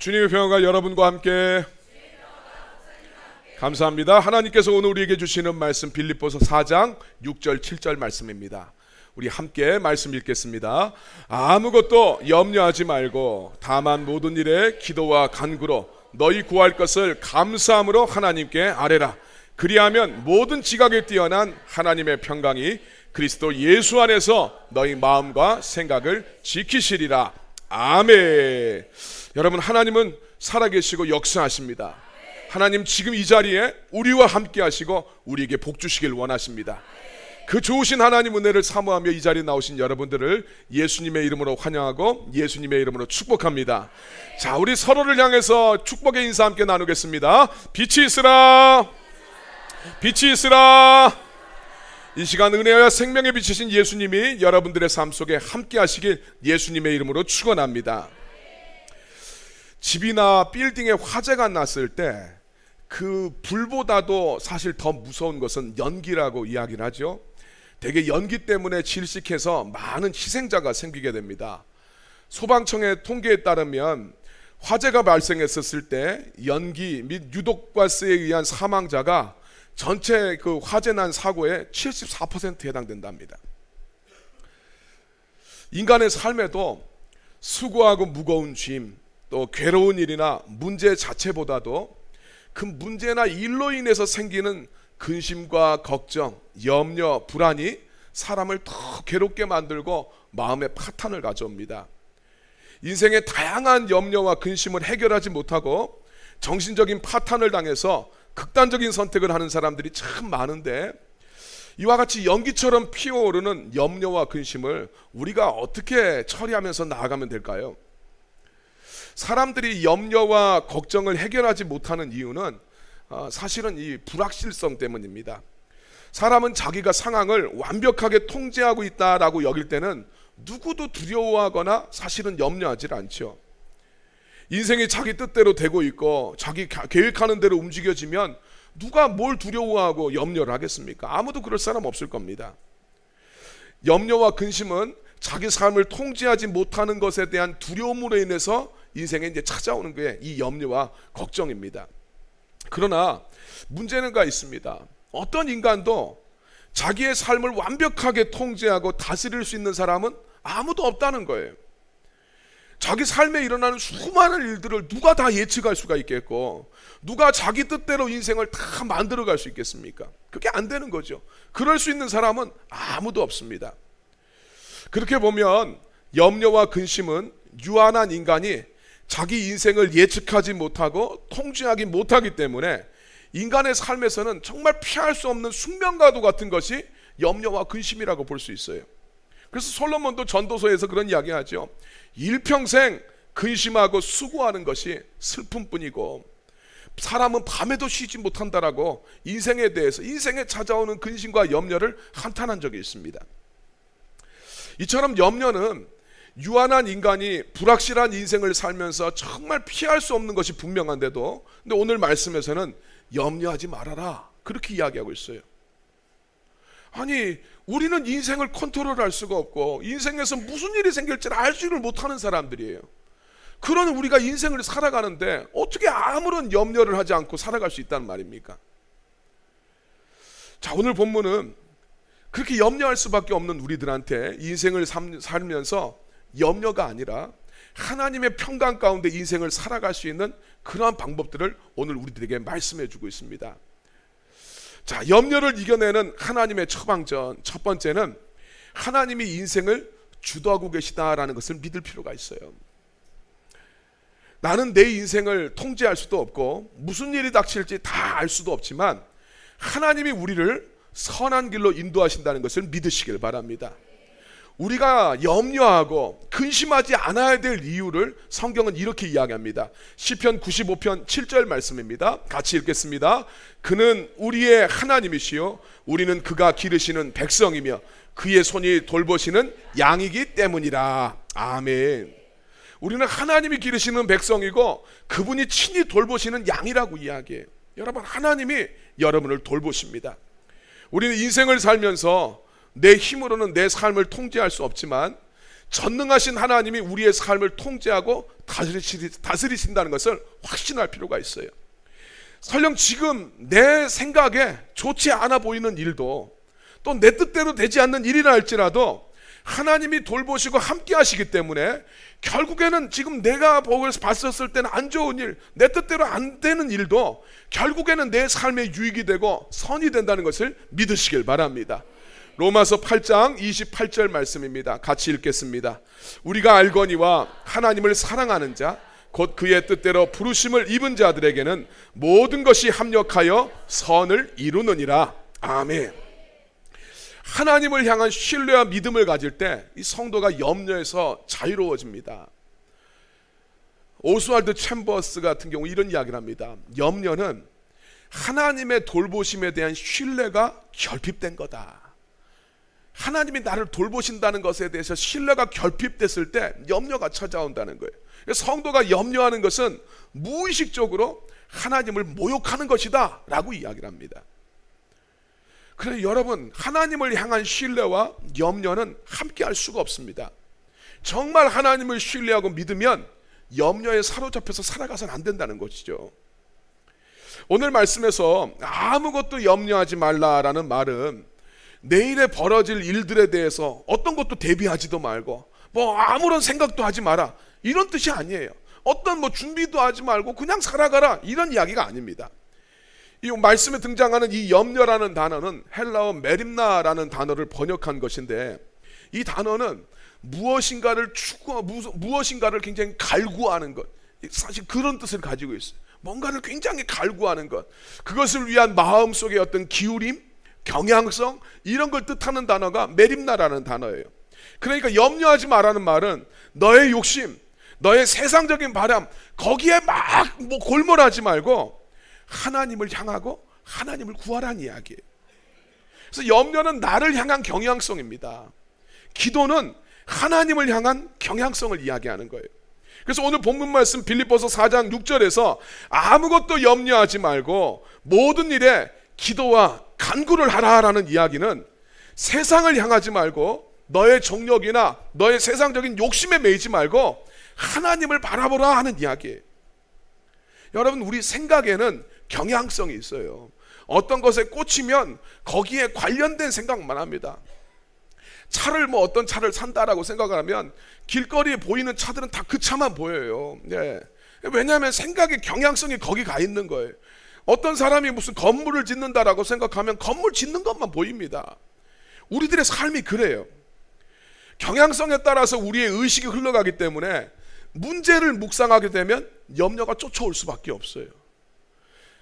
주님의 평화가 여러분과 함께. 감사합니다. 하나님께서 오늘 우리에게 주시는 말씀 빌립보서 4장 6절 7절 말씀입니다. 우리 함께 말씀 읽겠습니다. 아무것도 염려하지 말고 다만 모든 일에 기도와 간구로 너희 구할 것을 감사함으로 하나님께 아뢰라. 그리하면 모든 지각에 뛰어난 하나님의 평강이 그리스도 예수 안에서 너희 마음과 생각을 지키시리라. 아멘. 여러분, 하나님은 살아계시고 역사하십니다. 하나님 지금 이 자리에 우리와 함께 하시고 우리에게 복 주시길 원하십니다. 그 좋으신 하나님 은혜를 사모하며 이 자리에 나오신 여러분들을 예수님의 이름으로 환영하고 예수님의 이름으로 축복합니다. 자, 우리 서로를 향해서 축복의 인사 함께 나누겠습니다. 빛이 있으라, 빛이 있으라. 이 시간 은혜와 생명에 비치신 예수님이 여러분들의 삶 속에 함께 하시길 예수님의 이름으로 축원합니다. 집이나 빌딩에 화재가 났을 때 그 불보다도 사실 더 무서운 것은 연기라고 이야기를 하죠. 대개 연기 때문에 질식해서 많은 희생자가 생기게 됩니다. 소방청의 통계에 따르면 화재가 발생했었을 때 연기 및 유독가스에 의한 사망자가 전체 그 화재 난 사고의 74%에 해당된답니다. 인간의 삶에도 수고하고 무거운 짐, 또 괴로운 일이나 문제 자체보다도 그 문제나 일로 인해서 생기는 근심과 걱정, 염려, 불안이 사람을 더 괴롭게 만들고 마음의 파탄을 가져옵니다. 인생의 다양한 염려와 근심을 해결하지 못하고 정신적인 파탄을 당해서 극단적인 선택을 하는 사람들이 참 많은데, 이와 같이 연기처럼 피어오르는 염려와 근심을 우리가 어떻게 처리하면서 나아가면 될까요? 사람들이 염려와 걱정을 해결하지 못하는 이유는 사실은 이 불확실성 때문입니다. 사람은 자기가 상황을 완벽하게 통제하고 있다라고 여길 때는 누구도 두려워하거나 사실은 염려하지 않죠. 인생이 자기 뜻대로 되고 있고 자기 계획하는 대로 움직여지면 누가 뭘 두려워하고 염려를 하겠습니까? 아무도 그럴 사람 없을 겁니다. 염려와 근심은 자기 삶을 통제하지 못하는 것에 대한 두려움으로 인해서 인생에 이제 찾아오는 게 이 염려와 걱정입니다. 그러나 문제는가 있습니다. 어떤 인간도 자기의 삶을 완벽하게 통제하고 다스릴 수 있는 사람은 아무도 없다는 거예요. 자기 삶에 일어나는 수많은 일들을 누가 다 예측할 수가 있겠고, 누가 자기 뜻대로 인생을 다 만들어갈 수 있겠습니까? 그게 안 되는 거죠. 그럴 수 있는 사람은 아무도 없습니다. 그렇게 보면 염려와 근심은 유한한 인간이 자기 인생을 예측하지 못하고 통제하지 못하기 때문에 인간의 삶에서는 정말 피할 수 없는 숙명과도 같은 것이 염려와 근심이라고 볼 수 있어요. 그래서 솔로몬도 전도서에서 그런 이야기하죠. 일평생 근심하고 수고하는 것이 슬픔뿐이고 사람은 밤에도 쉬지 못한다라고 인생에 대해서, 인생에 찾아오는 근심과 염려를 한탄한 적이 있습니다. 이처럼 염려는 유한한 인간이 불확실한 인생을 살면서 정말 피할 수 없는 것이 분명한데도, 근데 오늘 말씀에서는 염려하지 말아라 그렇게 이야기하고 있어요. 아니, 우리는 인생을 컨트롤할 수가 없고 인생에서 무슨 일이 생길지를 알지를 못하는 사람들이에요. 그런 우리가 인생을 살아가는데 어떻게 아무런 염려를 하지 않고 살아갈 수 있다는 말입니까? 자, 오늘 본문은 그렇게 염려할 수밖에 없는 우리들한테 인생을 살면서 염려가 아니라 하나님의 평강 가운데 인생을 살아갈 수 있는 그러한 방법들을 오늘 우리들에게 말씀해 주고 있습니다. 자, 염려를 이겨내는 하나님의 처방전, 첫 번째는 하나님이 인생을 주도하고 계시다라는 것을 믿을 필요가 있어요. 나는 내 인생을 통제할 수도 없고 무슨 일이 닥칠지 다 알 수도 없지만 하나님이 우리를 선한 길로 인도하신다는 것을 믿으시길 바랍니다. 우리가 염려하고 근심하지 않아야 될 이유를 성경은 이렇게 이야기합니다. 시편 95편 7절 말씀입니다. 같이 읽겠습니다. 그는 우리의 하나님이시요 우리는 그가 기르시는 백성이며 그의 손이 돌보시는 양이기 때문이라. 아멘. 우리는 하나님이 기르시는 백성이고 그분이 친히 돌보시는 양이라고 이야기해요. 여러분, 하나님이 여러분을 돌보십니다. 우리는 인생을 살면서 내 힘으로는 내 삶을 통제할 수 없지만 전능하신 하나님이 우리의 삶을 통제하고 다스리신다는 것을 확신할 필요가 있어요. 설령 지금 내 생각에 좋지 않아 보이는 일도, 또 내 뜻대로 되지 않는 일이라 할지라도 하나님이 돌보시고 함께 하시기 때문에 결국에는 지금 내가 봤었을 때는 안 좋은 일, 내 뜻대로 안 되는 일도 결국에는 내 삶의 유익이 되고 선이 된다는 것을 믿으시길 바랍니다. 로마서 8장 28절 말씀입니다. 같이 읽겠습니다. 우리가 알거니와 하나님을 사랑하는 자 곧 그의 뜻대로 부르심을 입은 자들에게는 모든 것이 합력하여 선을 이루느니라. 아멘. 하나님을 향한 신뢰와 믿음을 가질 때 이 성도가 염려에서 자유로워집니다. 오스왈드 챔버스 같은 경우 이런 이야기를 합니다. 염려는 하나님의 돌보심에 대한 신뢰가 결핍된 거다. 하나님이 나를 돌보신다는 것에 대해서 신뢰가 결핍됐을 때 염려가 찾아온다는 거예요. 성도가 염려하는 것은 무의식적으로 하나님을 모욕하는 것이다 라고 이야기를 합니다. 그래서 여러분, 하나님을 향한 신뢰와 염려는 함께 할 수가 없습니다. 정말 하나님을 신뢰하고 믿으면 염려에 사로잡혀서 살아가서는 안 된다는 것이죠. 오늘 말씀에서 아무것도 염려하지 말라라는 말은 내일에 벌어질 일들에 대해서 어떤 것도 대비하지도 말고 아무런 생각도 하지 마라, 이런 뜻이 아니에요. 어떤 준비도 하지 말고 그냥 살아가라, 이런 이야기가 아닙니다. 이 말씀에 등장하는 이 염려라는 단어는 헬라어 메림나라는 단어를 번역한 것인데, 이 단어는 무엇인가를 무엇인가를 굉장히 갈구하는 것, 사실 그런 뜻을 가지고 있어요. 뭔가를 굉장히 갈구하는 것, 그것을 위한 마음속의 어떤 기울임, 경향성, 이런 걸 뜻하는 단어가 메림나라는 단어예요. 그러니까 염려하지 마라는 말은 너의 욕심, 너의 세상적인 바람, 거기에 막 골몰하지 말고 하나님을 향하고 하나님을 구하라는 이야기예요. 그래서 염려는 나를 향한 경향성입니다. 기도는 하나님을 향한 경향성을 이야기하는 거예요. 그래서 오늘 본문 말씀 빌립보서 4장 6절에서 아무것도 염려하지 말고 모든 일에 기도와 간구를 하라라는 이야기는 세상을 향하지 말고 너의 정욕이나 너의 세상적인 욕심에 매이지 말고 하나님을 바라보라 하는 이야기예요. 여러분, 우리 생각에는 경향성이 있어요. 어떤 것에 꽂히면 거기에 관련된 생각만 합니다. 차를 어떤 차를 산다라고 생각을 하면 길거리에 보이는 차들은 다 그 차만 보여요. 네. 왜냐하면 생각의 경향성이 거기 가 있는 거예요. 어떤 사람이 무슨 건물을 짓는다라고 생각하면 건물 짓는 것만 보입니다. 우리들의 삶이 그래요. 경향성에 따라서 우리의 의식이 흘러가기 때문에 문제를 묵상하게 되면 염려가 쫓아올 수밖에 없어요.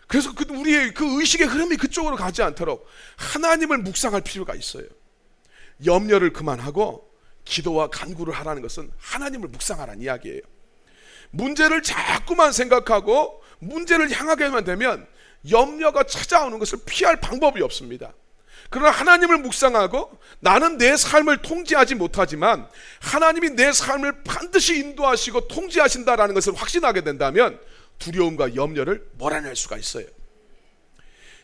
그래서 우리의 그 의식의 흐름이 그쪽으로 가지 않도록 하나님을 묵상할 필요가 있어요. 염려를 그만하고 기도와 간구를 하라는 것은 하나님을 묵상하라는 이야기예요. 문제를 자꾸만 생각하고 문제를 향하게만 되면 염려가 찾아오는 것을 피할 방법이 없습니다. 그러나 하나님을 묵상하고 나는 내 삶을 통제하지 못하지만 하나님이 내 삶을 반드시 인도하시고 통제하신다라는 것을 확신하게 된다면 두려움과 염려를 몰아낼 수가 있어요.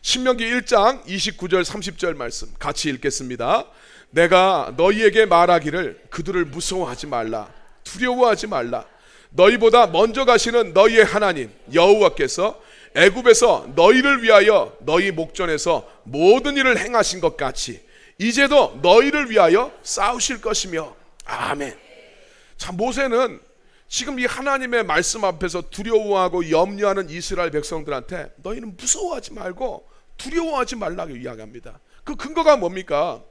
신명기 1장 29절 30절 말씀 같이 읽겠습니다. 내가 너희에게 말하기를 그들을 무서워하지 말라, 두려워하지 말라. 너희보다 먼저 가시는 너희의 하나님 여호와께서 애굽에서 너희를 위하여 너희 목전에서 모든 일을 행하신 것 같이 이제도 너희를 위하여 싸우실 것이며. 아멘. 참, 모세는 지금 이 하나님의 말씀 앞에서 두려워하고 염려하는 이스라엘 백성들한테 너희는 무서워하지 말고 두려워하지 말라고 이야기합니다. 그 근거가 뭡니까?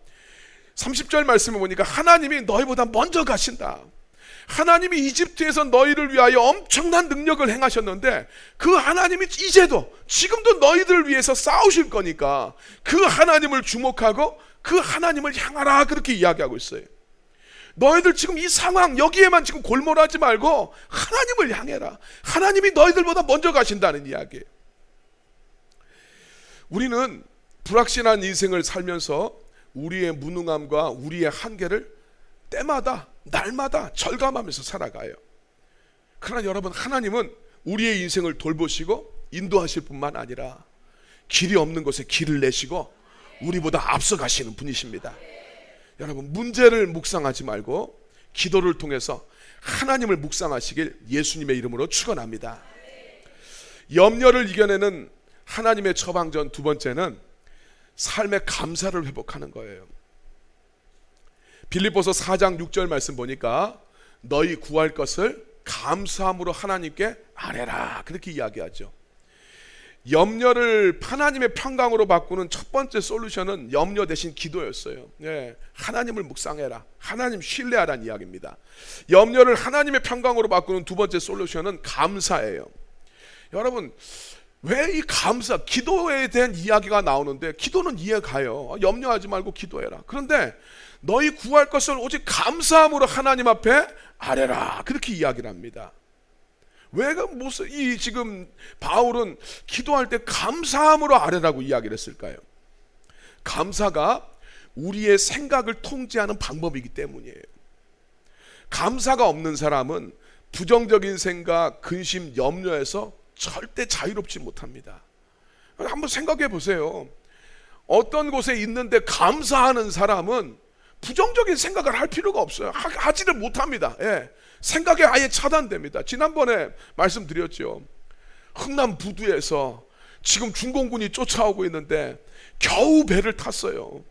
30절 말씀을 보니까 하나님이 너희보다 먼저 가신다. 하나님이 이집트에서 너희를 위하여 엄청난 능력을 행하셨는데 그 하나님이 이제도 지금도 너희들을 위해서 싸우실 거니까 그 하나님을 주목하고 그 하나님을 향하라, 그렇게 이야기하고 있어요. 너희들 지금 이 상황 여기에만 지금 골몰하지 말고 하나님을 향해라. 하나님이 너희들보다 먼저 가신다는 이야기예요. 우리는 불확실한 인생을 살면서 우리의 무능함과 우리의 한계를 때마다 날마다 절감하면서 살아가요. 그러나 여러분, 하나님은 우리의 인생을 돌보시고 인도하실 뿐만 아니라 길이 없는 곳에 길을 내시고 우리보다 앞서가시는 분이십니다. 여러분, 문제를 묵상하지 말고 기도를 통해서 하나님을 묵상하시길 예수님의 이름으로 축원합니다. 염려를 이겨내는 하나님의 처방전 두 번째는 삶의 감사를 회복하는 거예요. 빌립보서 4장 6절 말씀 보니까 너희 구할 것을 감사함으로 하나님께 아뢰라, 그렇게 이야기하죠. 염려를 하나님의 평강으로 바꾸는 첫 번째 솔루션은 염려 대신 기도였어요. 하나님을 묵상해라, 하나님 신뢰하라는 이야기입니다. 염려를 하나님의 평강으로 바꾸는 두 번째 솔루션은 감사예요. 여러분, 왜 이 감사, 기도에 대한 이야기가 나오는데 기도는 이해가요. 염려하지 말고 기도해라. 그런데 너희 구할 것을 오직 감사함으로 하나님 앞에 아뢰라, 그렇게 이야기를 합니다. 왜 이 지금 바울은 기도할 때 감사함으로 아뢰라고 이야기를 했을까요? 감사가 우리의 생각을 통제하는 방법이기 때문이에요. 감사가 없는 사람은 부정적인 생각, 근심, 염려에서 절대 자유롭지 못합니다. 한번 생각해 보세요. 어떤 곳에 있는데 감사하는 사람은 부정적인 생각을 할 필요가 없어요. 하지를 못합니다. 생각이 아예 차단됩니다. 지난번에 말씀드렸죠. 흥남 부두에서 지금 중공군이 쫓아오고 있는데 겨우 배를 탔어요.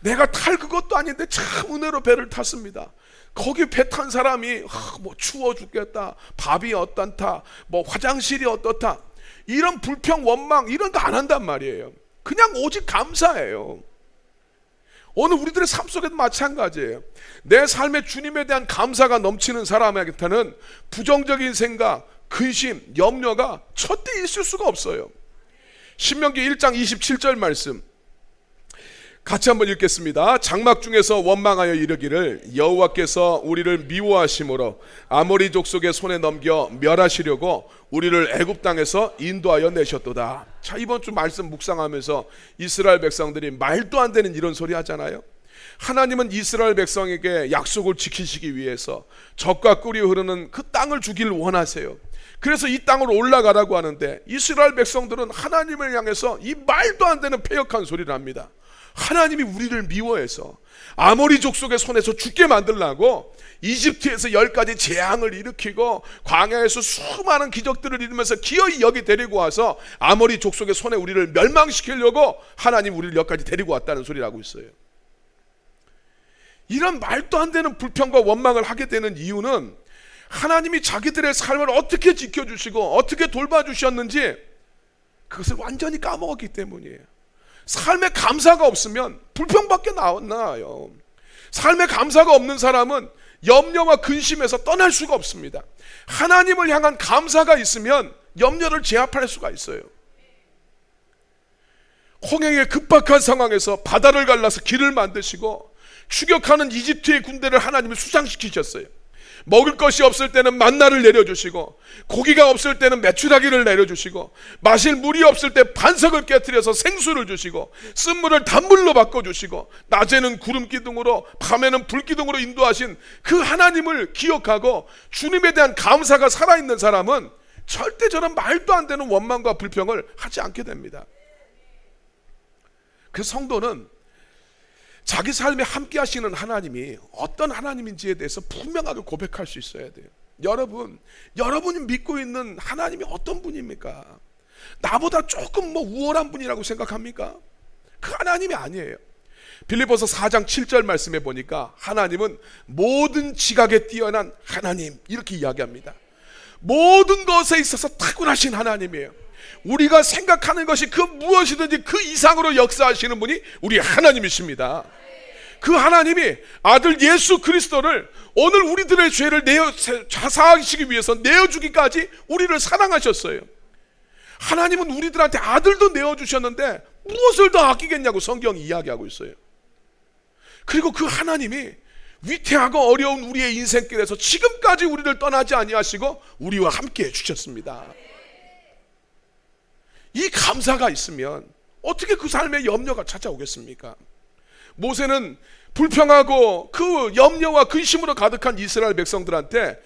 내가 탈 그것도 아닌데 참 은혜로 배를 탔습니다. 거기 배 탄 사람이 뭐 추워 죽겠다, 밥이 어떻다, 뭐 화장실이 어떻다, 이런 불평, 원망 이런 거 안 한단 말이에요. 그냥 오직 감사해요. 오늘 우리들의 삶 속에도 마찬가지예요. 내 삶에 주님에 대한 감사가 넘치는 사람에게는 부정적인 생각, 근심, 염려가 절대 있을 수가 없어요. 신명기 1장 27절 말씀 같이 한번 읽겠습니다. 장막 중에서 원망하여 이르기를 여호와께서 우리를 미워하심으로 아모리 족속의 손에 넘겨 멸하시려고 우리를 애굽 땅에서 인도하여 내셨도다. 자, 이번 주 말씀 묵상하면서 이스라엘 백성들이 말도 안 되는 이런 소리 하잖아요. 하나님은 이스라엘 백성에게 약속을 지키시기 위해서 젖과 꿀이 흐르는 그 땅을 주기를 원하세요. 그래서 이 땅으로 올라가라고 하는데 이스라엘 백성들은 하나님을 향해서 이 말도 안 되는 패역한 소리를 합니다. 하나님이 우리를 미워해서 아모리 족속의 손에서 죽게 만들라고 이집트에서 10가지 재앙을 일으키고 광야에서 수많은 기적들을 이루면서 기어이 여기 데리고 와서 아모리 족속의 손에 우리를 멸망시키려고 하나님 우리를 여기까지 데리고 왔다는 소리를 하고 있어요. 이런 말도 안 되는 불평과 원망을 하게 되는 이유는 하나님이 자기들의 삶을 어떻게 지켜주시고 어떻게 돌봐주셨는지 그것을 완전히 까먹었기 때문이에요. 삶에 감사가 없으면 불평밖에 나와요. 삶에 감사가 없는 사람은 염려와 근심에서 떠날 수가 없습니다. 하나님을 향한 감사가 있으면 염려를 제압할 수가 있어요. 홍해의 급박한 상황에서 바다를 갈라서 길을 만드시고 추격하는 이집트의 군대를 하나님이 수상시키셨어요. 먹을 것이 없을 때는 만나를 내려주시고 고기가 없을 때는 메추라기를 내려주시고 마실 물이 없을 때 반석을 깨트려서 생수를 주시고 쓴물을 단물로 바꿔주시고 낮에는 구름 기둥으로 밤에는 불 기둥으로 인도하신 그 하나님을 기억하고 주님에 대한 감사가 살아있는 사람은 절대 저런 말도 안 되는 원망과 불평을 하지 않게 됩니다. 그 성도는 자기 삶에 함께 하시는 하나님이 어떤 하나님인지에 대해서 분명하게 고백할 수 있어야 돼요. 여러분이 믿고 있는 하나님이 어떤 분입니까? 나보다 조금 우월한 분이라고 생각합니까? 그 하나님이 아니에요. 빌립보서 4장 7절 말씀에 보니까 하나님은 모든 지각에 뛰어난 하나님, 이렇게 이야기합니다. 모든 것에 있어서 탁월하신 하나님이에요. 우리가 생각하는 것이 그 무엇이든지 그 이상으로 역사하시는 분이 우리 하나님이십니다. 그 하나님이 아들 예수 그리스도를 오늘 우리들의 죄를 자사하시기 위해서 내어주기까지 우리를 사랑하셨어요. 하나님은 우리들한테 아들도 내어주셨는데 무엇을 더 아끼겠냐고 성경이 이야기하고 있어요. 그리고 그 하나님이 위태하고 어려운 우리의 인생길에서 지금까지 우리를 떠나지 아니하시고 우리와 함께 해주셨습니다. 이 감사가 있으면 어떻게 그 삶에 염려가 찾아오겠습니까? 모세는 불평하고 그 염려와 근심으로 가득한 이스라엘 백성들한테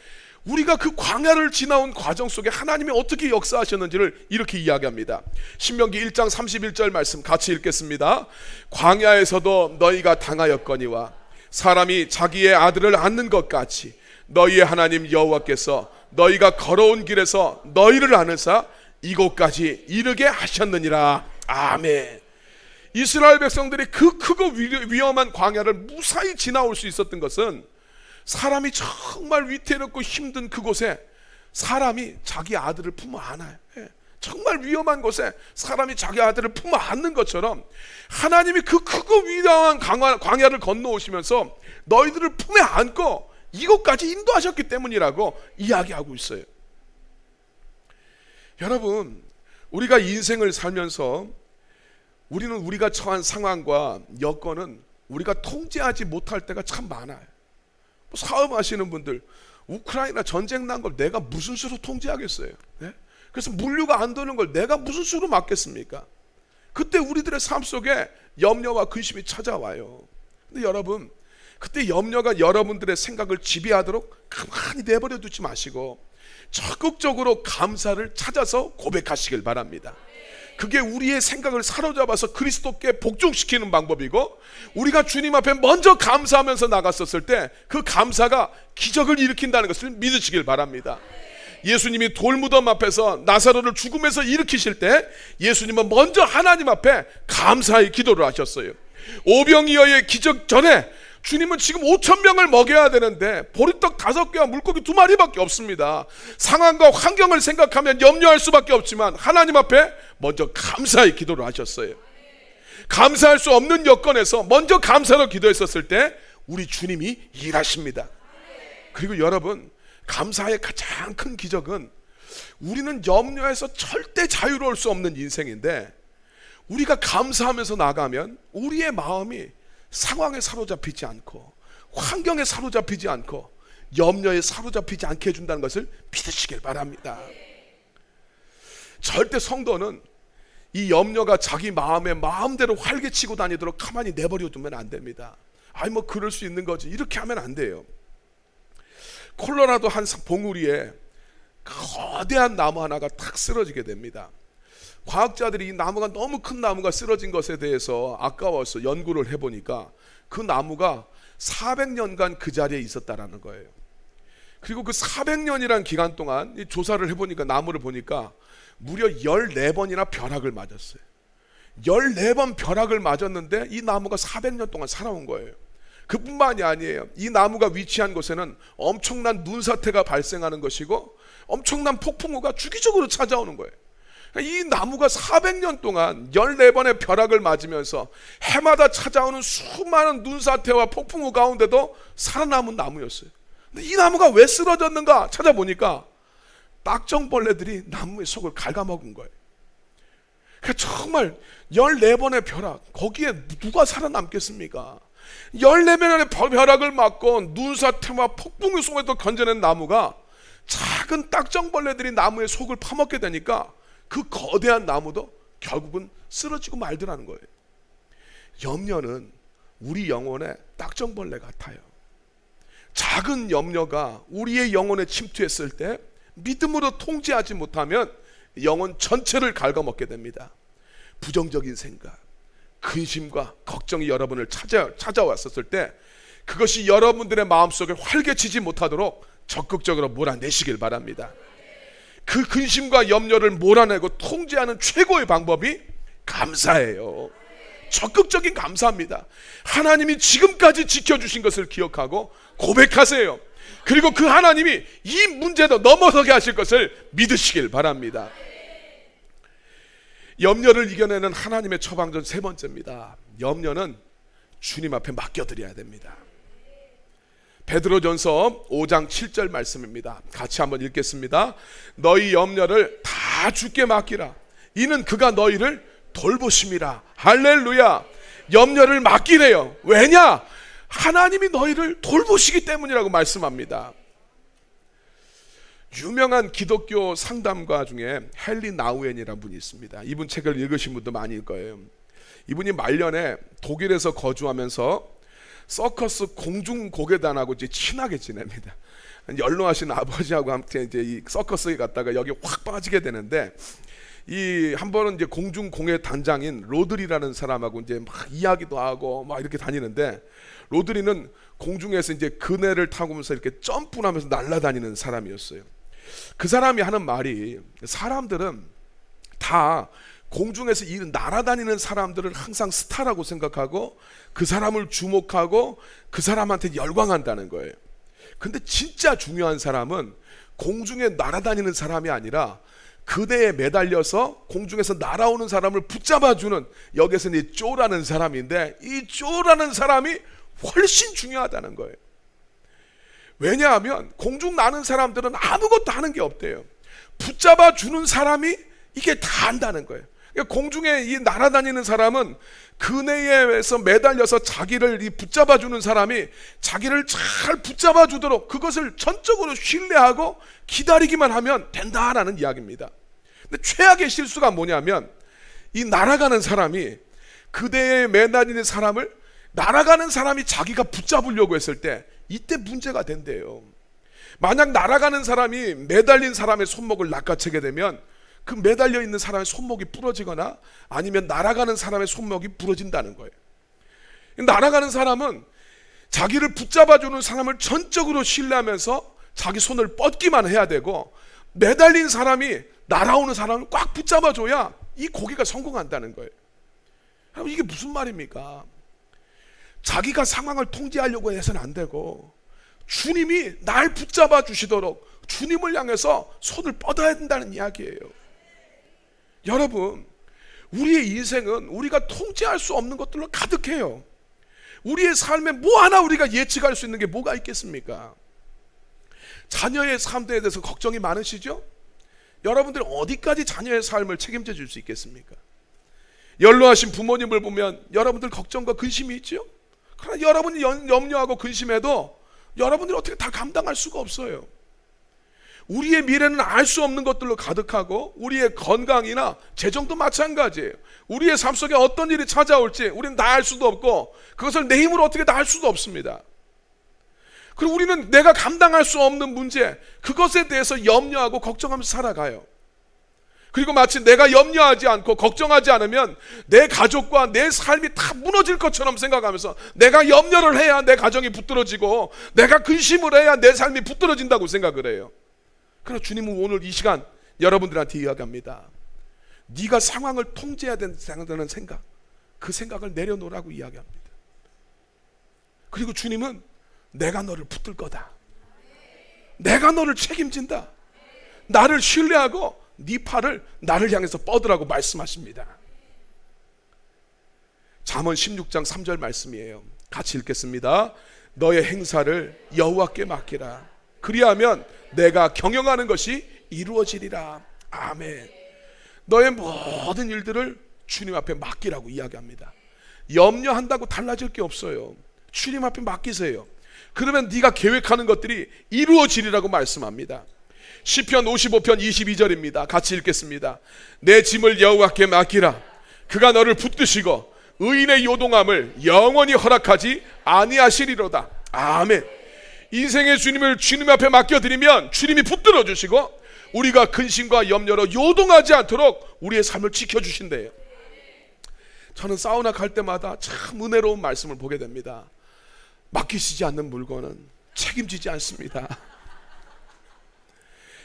우리가 그 광야를 지나온 과정 속에 하나님이 어떻게 역사하셨는지를 이렇게 이야기합니다. 신명기 1장 31절 말씀 같이 읽겠습니다. 광야에서도 너희가 당하였거니와 사람이 자기의 아들을 안는 것 같이 너희의 하나님 여호와께서 너희가 걸어온 길에서 너희를 안으사 이곳까지 이르게 하셨느니라. 아멘. 이스라엘 백성들이 그 크고 위험한 광야를 무사히 지나올 수 있었던 것은 사람이 정말 위태롭고 힘든 그곳에 사람이 자기 아들을 품어 안아요. 정말 위험한 곳에 사람이 자기 아들을 품어 안는 것처럼 하나님이 그 크고 위대한 광야를 건너오시면서 너희들을 품에 안고 이곳까지 인도하셨기 때문이라고 이야기하고 있어요. 여러분, 우리가 인생을 살면서 우리는 우리가 처한 상황과 여건은 우리가 통제하지 못할 때가 참 많아요. 사업하시는 분들, 우크라이나 전쟁 난 걸 내가 무슨 수로 통제하겠어요? 네? 그래서 물류가 안 되는 걸 내가 무슨 수로 막겠습니까? 그때 우리들의 삶 속에 염려와 근심이 찾아와요. 근데 여러분, 그때 염려가 여러분들의 생각을 지배하도록 가만히 내버려 두지 마시고 적극적으로 감사를 찾아서 고백하시길 바랍니다. 그게 우리의 생각을 사로잡아서 그리스도께 복종시키는 방법이고, 우리가 주님 앞에 먼저 감사하면서 나갔었을 때 그 감사가 기적을 일으킨다는 것을 믿으시길 바랍니다. 예수님이 돌무덤 앞에서 나사로를 죽음에서 일으키실 때 예수님은 먼저 하나님 앞에 감사의 기도를 하셨어요. 오병이어의 기적 전에 주님은 지금 5,000명을 먹여야 되는데 보리떡 5개와 물고기 2마리밖에 없습니다. 상황과 환경을 생각하면 염려할 수밖에 없지만 하나님 앞에 먼저 감사의 기도를 하셨어요. 감사할 수 없는 여건에서 먼저 감사로 기도했었을 때 우리 주님이 일하십니다. 그리고 여러분, 감사의 가장 큰 기적은 우리는 염려에서 절대 자유로울 수 없는 인생인데, 우리가 감사하면서 나가면 우리의 마음이 상황에 사로잡히지 않고 환경에 사로잡히지 않고 염려에 사로잡히지 않게 해준다는 것을 믿으시길 바랍니다. 절대 성도는 이 염려가 자기 마음에 마음대로 활개치고 다니도록 가만히 내버려 두면 안 됩니다. 아이 뭐 그럴 수 있는 거지, 이렇게 하면 안 돼요. 콜로라도 한 봉우리에 거대한 나무 하나가 탁 쓰러지게 됩니다. 과학자들이 이 나무가 너무 큰 나무가 쓰러진 것에 대해서 아까워서 연구를 해보니까 그 나무가 400년간 그 자리에 있었다라는 거예요. 그리고 그 400년이란 기간 동안 이 조사를 해보니까, 나무를 보니까 무려 14번이나 벼락을 맞았어요. 14번 벼락을 맞았는데 이 나무가 400년 동안 살아온 거예요. 그뿐만이 아니에요. 이 나무가 위치한 곳에는 엄청난 눈사태가 발생하는 것이고 엄청난 폭풍우가 주기적으로 찾아오는 거예요. 이 나무가 400년 동안 14번의 벼락을 맞으면서 해마다 찾아오는 수많은 눈사태와 폭풍우 가운데도 살아남은 나무였어요. 근데 이 나무가 왜 쓰러졌는가 찾아보니까 딱정벌레들이 나무의 속을 갉아먹은 거예요. 그러니까 정말 14번의 벼락, 거기에 누가 살아남겠습니까? 14번의 벼락을 맞고 눈사태와 폭풍우 속에도 건져낸 나무가 작은 딱정벌레들이 나무의 속을 파먹게 되니까 그 거대한 나무도 결국은 쓰러지고 말더라는 거예요. 염려는 우리 영혼의 딱정벌레 같아요. 작은 염려가 우리의 영혼에 침투했을 때 믿음으로 통제하지 못하면 영혼 전체를 갉아먹게 됩니다. 부정적인 생각, 근심과 걱정이 여러분을 찾아왔었을 때 그것이 여러분들의 마음속에 활개치지 못하도록 적극적으로 몰아내시길 바랍니다. 그 근심과 염려를 몰아내고 통제하는 최고의 방법이 감사예요. 적극적인 감사입니다. 하나님이 지금까지 지켜주신 것을 기억하고 고백하세요. 그리고 그 하나님이 이 문제도 넘어서게 하실 것을 믿으시길 바랍니다. 염려를 이겨내는 하나님의 처방전 세 번째입니다. 염려는 주님 앞에 맡겨드려야 됩니다. 베드로전서 5장 7절 말씀입니다. 같이 한번 읽겠습니다. 너희 염려를 다 주께 맡기라. 이는 그가 너희를 돌보심이라. 할렐루야. 염려를 맡기래요. 왜냐? 하나님이 너희를 돌보시기 때문이라고 말씀합니다. 유명한 기독교 상담가 중에 헨리 나우엔이라는 분이 있습니다. 이분 책을 읽으신 분도 많을 거예요. 이분이 말년에 독일에서 거주하면서 서커스 공중고개단하고 이제 친하게 지냅니다. 연로하신 아버지하고 함께 이제 이 서커스에 갔다가 여기 확 빠지게 되는데, 이 한 번은 이제 공중공예 단장인 로드리라는 사람하고 이제 막 이야기도 하고 막 이렇게 다니는데, 로드리는 공중에서 이제 그네를 타고면서 이렇게 점프를 하면서 날아다니는 사람이었어요. 그 사람이 하는 말이, 사람들은 다 공중에서 날아다니는 사람들을 항상 스타라고 생각하고 그 사람을 주목하고 그 사람한테 열광한다는 거예요. 근데 진짜 중요한 사람은 공중에 날아다니는 사람이 아니라 그네에 매달려서 공중에서 날아오는 사람을 붙잡아주는, 여기서는 이 쪼라는 사람인데, 이 쪼라는 사람이 훨씬 중요하다는 거예요. 왜냐하면 공중 나는 사람들은 아무것도 하는 게 없대요. 붙잡아주는 사람이 이게 다 한다는 거예요. 그러니까 공중에 이 날아다니는 사람은 그네에서 매달려서 자기를 이 붙잡아주는 사람이 자기를 잘 붙잡아주도록 그것을 전적으로 신뢰하고 기다리기만 하면 된다라는 이야기입니다. 근데 최악의 실수가 뭐냐면, 이 날아가는 사람이 그네에 매달리는 사람을, 날아가는 사람이 자기가 붙잡으려고 했을 때 이때 문제가 된대요. 만약 날아가는 사람이 매달린 사람의 손목을 낚아채게 되면 그 매달려 있는 사람의 손목이 부러지거나 아니면 날아가는 사람의 손목이 부러진다는 거예요. 날아가는 사람은 자기를 붙잡아주는 사람을 전적으로 신뢰하면서 자기 손을 뻗기만 해야 되고, 매달린 사람이 날아오는 사람을 꽉 붙잡아줘야 이 고기가 성공한다는 거예요. 여러분, 이게 무슨 말입니까? 자기가 상황을 통제하려고 해서는 안 되고, 주님이 날 붙잡아 주시도록 주님을 향해서 손을 뻗어야 된다는 이야기예요. 여러분, 우리의 인생은 우리가 통제할 수 없는 것들로 가득해요. 우리의 삶에 뭐 하나 우리가 예측할 수 있는 게 뭐가 있겠습니까? 자녀의 삶에 대해서 걱정이 많으시죠? 여러분들이 어디까지 자녀의 삶을 책임져 줄 수 있겠습니까? 연로하신 부모님을 보면 여러분들 걱정과 근심이 있죠? 그러나 여러분이 염려하고 근심해도 여러분들이 어떻게 다 감당할 수가 없어요. 우리의 미래는 알 수 없는 것들로 가득하고, 우리의 건강이나 재정도 마찬가지예요. 우리의 삶 속에 어떤 일이 찾아올지 우리는 다 알 수도 없고, 그것을 내 힘으로 어떻게 다 할 수도 없습니다. 그리고 우리는 내가 감당할 수 없는 문제, 그것에 대해서 염려하고 걱정하면서 살아가요. 그리고 마치 내가 염려하지 않고 걱정하지 않으면 내 가족과 내 삶이 다 무너질 것처럼 생각하면서, 내가 염려를 해야 내 가정이 붙들어지고 내가 근심을 해야 내 삶이 붙들어진다고 생각을 해요. 그러나 주님은 오늘 이 시간 여러분들한테 이야기합니다. 네가 상황을 통제해야 된다는 생각, 그 생각을 내려놓으라고 이야기합니다. 그리고 주님은 내가 너를 붙들 거다, 내가 너를 책임진다, 나를 신뢰하고 네 팔을 나를 향해서 뻗으라고 말씀하십니다. 잠언 16장 3절 말씀이에요. 같이 읽겠습니다. 너의 행사를 여호와께 맡기라. 그리하면 내가 경영하는 것이 이루어지리라. 아멘. 너의 모든 일들을 주님 앞에 맡기라고 이야기합니다. 염려한다고 달라질 게 없어요. 주님 앞에 맡기세요. 그러면 네가 계획하는 것들이 이루어지리라고 말씀합니다. 시편 55편 22절입니다. 같이 읽겠습니다. 내 짐을 여호와께 맡기라. 그가 너를 붙드시고 의인의 요동함을 영원히 허락하지 아니하시리로다. 아멘. 인생의 주님을 주님 앞에 맡겨드리면 주님이 붙들어 주시고 우리가 근심과 염려로 요동하지 않도록 우리의 삶을 지켜주신대요. 저는 사우나 갈 때마다 참 은혜로운 말씀을 보게 됩니다. 맡기시지 않는 물건은 책임지지 않습니다.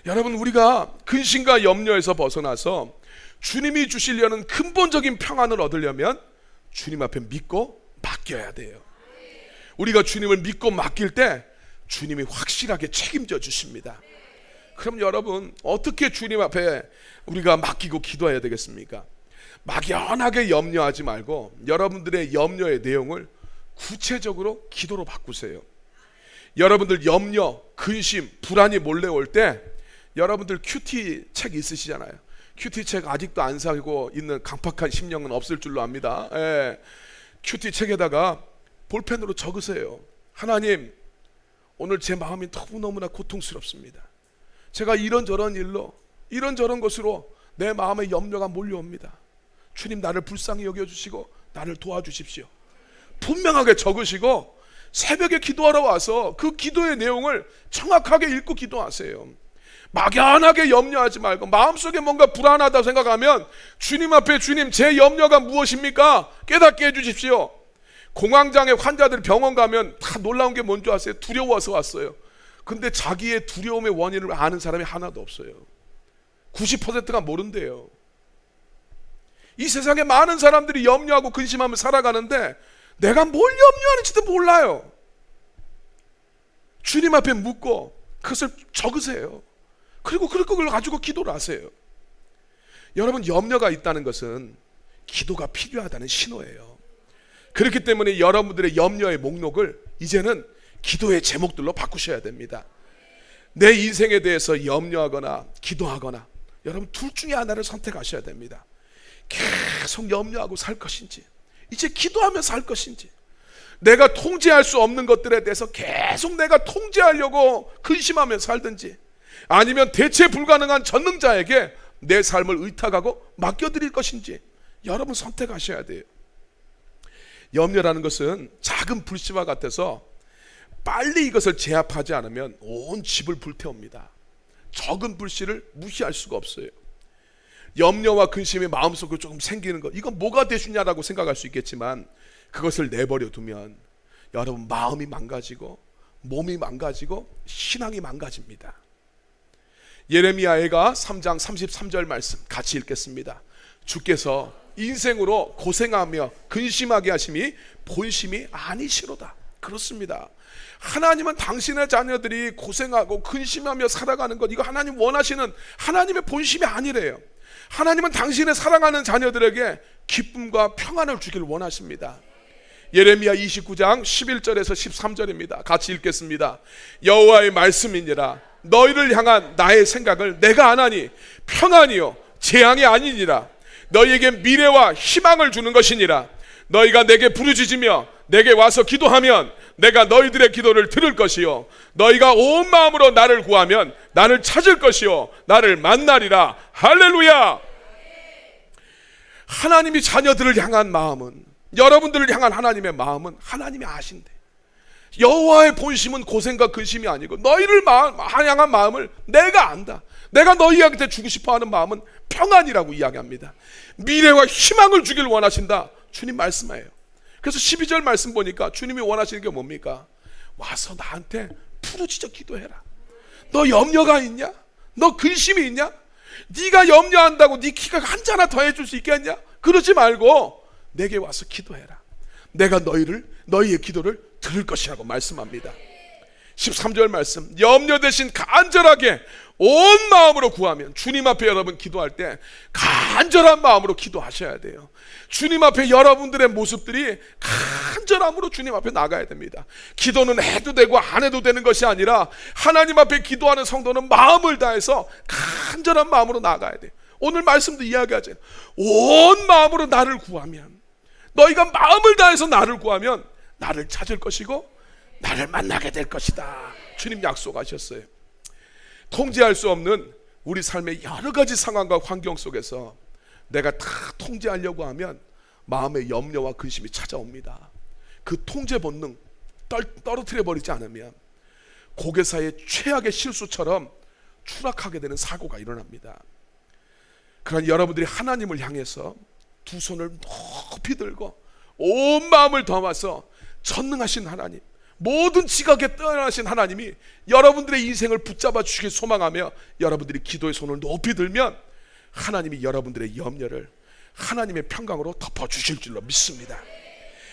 여러분, 우리가 근심과 염려에서 벗어나서 주님이 주시려는 근본적인 평안을 얻으려면 주님 앞에 믿고 맡겨야 돼요. 우리가 주님을 믿고 맡길 때 주님이 확실하게 책임져 주십니다. 그럼 여러분, 어떻게 주님 앞에 우리가 맡기고 기도해야 되겠습니까? 막연하게 염려하지 말고 여러분들의 염려의 내용을 구체적으로 기도로 바꾸세요. 여러분들 염려, 근심, 불안이 몰려올 때 여러분들 큐티 책 있으시잖아요. 큐티 책 아직도 안 사고 있는 강팍한 심령은 없을 줄로 압니다. 예. 큐티 책에다가 볼펜으로 적으세요. 하나님, 오늘 제 마음이 너무너무나 고통스럽습니다. 제가 이런저런 일로 이런저런 것으로 내 마음에 염려가 몰려옵니다. 주님, 나를 불쌍히 여겨주시고 나를 도와주십시오. 분명하게 적으시고 새벽에 기도하러 와서 그 기도의 내용을 정확하게 읽고 기도하세요. 막연하게 염려하지 말고 마음속에 뭔가 불안하다고 생각하면 주님 앞에, 주님, 제 염려가 무엇입니까? 깨닫게 해주십시오. 공황장애 환자들 병원 가면 다 놀라운 게 뭔지 아세요? 두려워서 왔어요. 근데 자기의 두려움의 원인을 아는 사람이 하나도 없어요. 90%가 모른대요. 이 세상에 많은 사람들이 염려하고 근심하며 살아가는데 내가 뭘 염려하는지도 몰라요. 주님 앞에 묻고 그것을 적으세요. 그리고 그걸 가지고 기도를 하세요. 여러분, 염려가 있다는 것은 기도가 필요하다는 신호예요. 그렇기 때문에 여러분들의 염려의 목록을 이제는 기도의 제목들로 바꾸셔야 됩니다. 내 인생에 대해서 염려하거나 기도하거나, 여러분 둘 중에 하나를 선택하셔야 됩니다. 계속 염려하고 살 것인지, 이제 기도하며 살 것인지, 내가 통제할 수 없는 것들에 대해서 계속 내가 통제하려고 근심하며 살든지, 아니면 대체 불가능한 전능자에게 내 삶을 의탁하고 맡겨드릴 것인지, 여러분 선택하셔야 돼요. 염려라는 것은 작은 불씨와 같아서 빨리 이것을 제압하지 않으면 온 집을 불태웁니다. 적은 불씨를 무시할 수가 없어요. 염려와 근심이 마음속에 조금 생기는 것, 이건 뭐가 되시냐라고 생각할 수 있겠지만, 그것을 내버려 두면 여러분 마음이 망가지고 몸이 망가지고 신앙이 망가집니다. 예레미야가 3장 33절 말씀 같이 읽겠습니다. 주께서 인생으로 고생하며 근심하게 하심이 본심이 아니시로다. 그렇습니다. 하나님은 당신의 자녀들이 고생하고 근심하며 살아가는 것, 이거 하나님 원하시는 하나님의 본심이 아니래요. 하나님은 당신의 사랑하는 자녀들에게 기쁨과 평안을 주길 원하십니다. 예레미야 29장 11절에서 13절입니다. 같이 읽겠습니다. 여호와의 말씀이니라. 너희를 향한 나의 생각을 내가 아나니 평안이요 재앙이 아니니라. 너희에게 미래와 희망을 주는 것이니라. 너희가 내게 부르짖으며 내게 와서 기도하면 내가 너희들의 기도를 들을 것이요 너희가 온 마음으로 나를 구하면 나를 찾을 것이요 나를 만나리라. 할렐루야. 하나님이 자녀들을 향한 마음은, 여러분들을 향한 하나님의 마음은 하나님이 아신대. 여호와의 본심은 고생과 근심이 아니고 너희를 향한 마음을 내가 안다. 내가 너희한테 주고 싶어하는 마음은 평안이라고 이야기합니다. 미래와 희망을 주길 원하신다. 주님 말씀이에요. 그래서 12절 말씀 보니까 주님이 원하시는 게 뭡니까? 와서 나한테 부르짖어 기도해라. 너 염려가 있냐? 너 근심이 있냐? 네가 염려한다고 네 키가 한 자나 더 해줄 수 있겠냐? 그러지 말고 내게 와서 기도해라. 내가 너희의 기도를 들을 것이라고 말씀합니다. 13절 말씀, 염려 대신 간절하게 온 마음으로 구하면, 주님 앞에 여러분 기도할 때 간절한 마음으로 기도하셔야 돼요. 주님 앞에 여러분들의 모습들이 간절함으로 주님 앞에 나가야 됩니다. 기도는 해도 되고 안 해도 되는 것이 아니라 하나님 앞에 기도하는 성도는 마음을 다해서 간절한 마음으로 나가야 돼요. 오늘 말씀도 이야기하잖아요. 온 마음으로 나를 구하면, 너희가 마음을 다해서 나를 구하면 나를 찾을 것이고 나를 만나게 될 것이다. 주님 약속하셨어요. 통제할 수 없는 우리 삶의 여러 가지 상황과 환경 속에서 내가 다 통제하려고 하면 마음의 염려와 근심이 찾아옵니다. 그 통제 본능 떨어뜨려 버리지 않으면 고개사의 최악의 실수처럼 추락하게 되는 사고가 일어납니다. 그러나 여러분들이 하나님을 향해서 두 손을 높이 들고 온 마음을 담아서 전능하신 하나님, 모든 지각에 뛰어나신 하나님이 여러분들의 인생을 붙잡아 주시길 소망하며 여러분들이 기도의 손을 높이 들면 하나님이 여러분들의 염려를 하나님의 평강으로 덮어주실 줄로 믿습니다.